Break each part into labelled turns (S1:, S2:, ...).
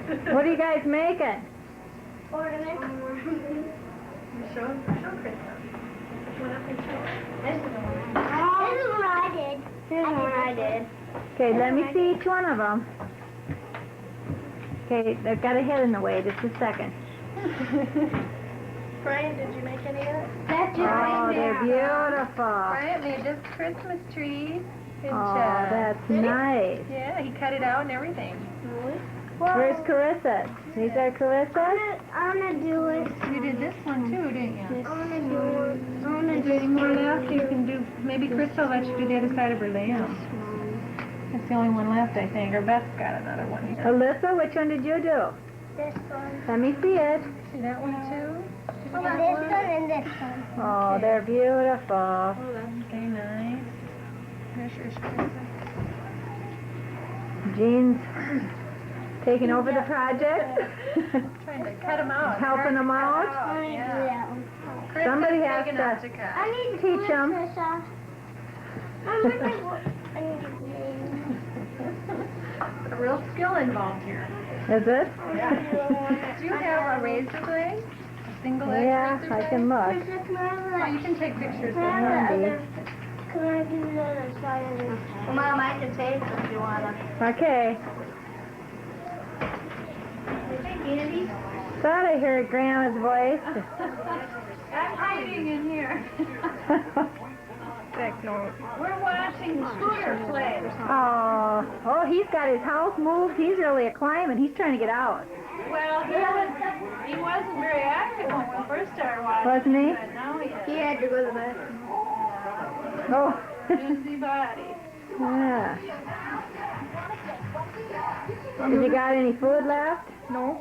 S1: What are you guys making?
S2: Ornament.
S3: Show Chris.
S2: This is what I did. This is what I did.
S1: Okay, let me see each one of them. Okay, they've got a head in the way. Just a second.
S3: Brian, did you make any of it?
S2: That's
S1: Oh, they're beautiful.
S3: Brian made this Christmas tree.
S1: Oh, that's nice.
S3: Yeah, he cut it out and everything.
S1: Where's Carissa? These are Carissa?
S2: I'm gonna do it.
S3: You did this one too, didn't you?
S2: I'm gonna do it. I'm gonna
S3: Is
S2: do
S3: there any more
S2: it.
S3: left? You can do, maybe Crystal let you do the other side of her lamb. That's the only one left, I think. Or Beth's got another one here.
S1: Alyssa, which one did you do?
S2: This one.
S1: Let me see it.
S3: See that one too?
S2: This one and this one.
S1: Oh, they're beautiful.
S3: Oh, that's very nice. There's Crystal.
S1: Jean's taking over the project.
S3: Trying to cut them out.
S1: Helping them out.
S2: I'm gonna do that one.
S3: Chris
S1: Somebody
S3: is
S1: has
S3: big
S1: to-
S3: enough to cut.
S2: I need to
S1: Teach
S2: do it,
S1: 'em.
S2: Trisha. I'm gonna do it. I need to do
S3: A real skill involved here.
S1: Is it?
S3: Do you have a razor blade? A single edge
S1: Yeah,
S3: razor
S1: I
S3: blade?
S1: can look.
S2: Trisha, can I have
S3: Oh, you
S2: that?
S3: can take pictures
S2: Can I
S3: of
S2: have
S3: them.
S2: the other? Can I do the other side of this? Well, Mom, I can take it if you wanna.
S1: Okay. Thought I heard Grandma's voice.
S3: I'm hiding in here. We're watching Scooter play.
S1: Oh, he's got his house moved. He's really a climbing. He's trying to get out.
S3: Well, he wasn't very active when we first started watching.
S1: Wasn't he?
S3: But now he is.
S2: He had to go to the bathroom.
S1: Oh.
S3: Busy body.
S1: Yeah. Have you got any food left?
S3: No.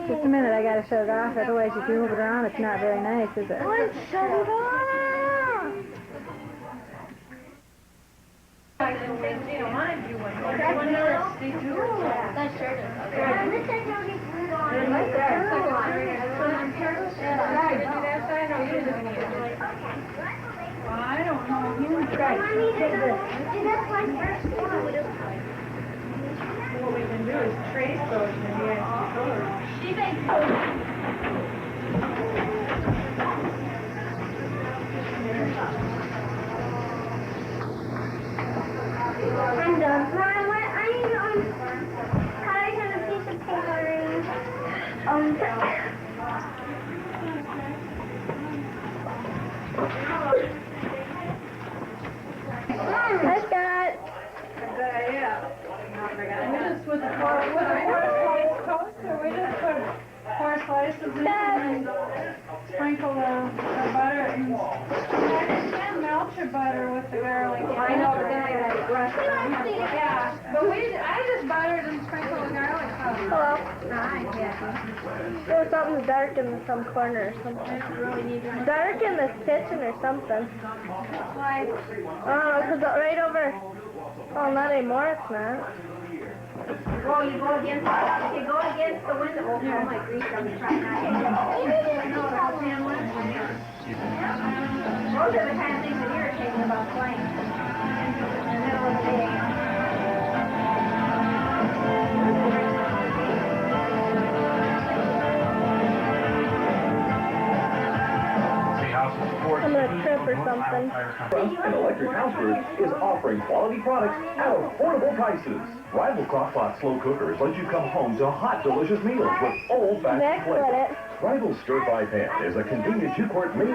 S1: Just a minute, I gotta shut it off. Otherwise, if you move it around, it's not very nice, is it?
S2: Shut it off!
S3: I didn't think you don't mind if you went.
S2: That shirt is okay. This is already glued on.
S3: I don't know. What we can do is trace those and the actual colors.
S2: She makes I'm done. Mom, I need colors on a piece of paper. I got.
S3: We just with the four slice toast, or we just put 4 slices in and sprinkle the butter and melt your butter with the garlic.
S2: I know, but then I gotta brush it.
S3: Yeah, but I just buttered and sprinkled the garlic powder.
S2: Hello.
S3: Hi, Jackie.
S2: There was something dark in some corner or something. Dark in the kitchen or something.
S3: Like,
S2: Oh, because right over. Oh, not anymore, it's not.
S4: Oh, you go against the window. Oh, my grief, I'm trying not to. Those are the kind of things that irritate me about playing in the middle of the day.
S2: I'm gonna trip or something.
S5: And Electric Hampster is offering quality products at affordable prices. Rival Crock-Pot slow cookers let you come home to hot, delicious meals with old-fashioned
S2: Next with
S5: flavor.
S2: it.
S5: Rival stir-fry pan is a convenient 2-quart meal.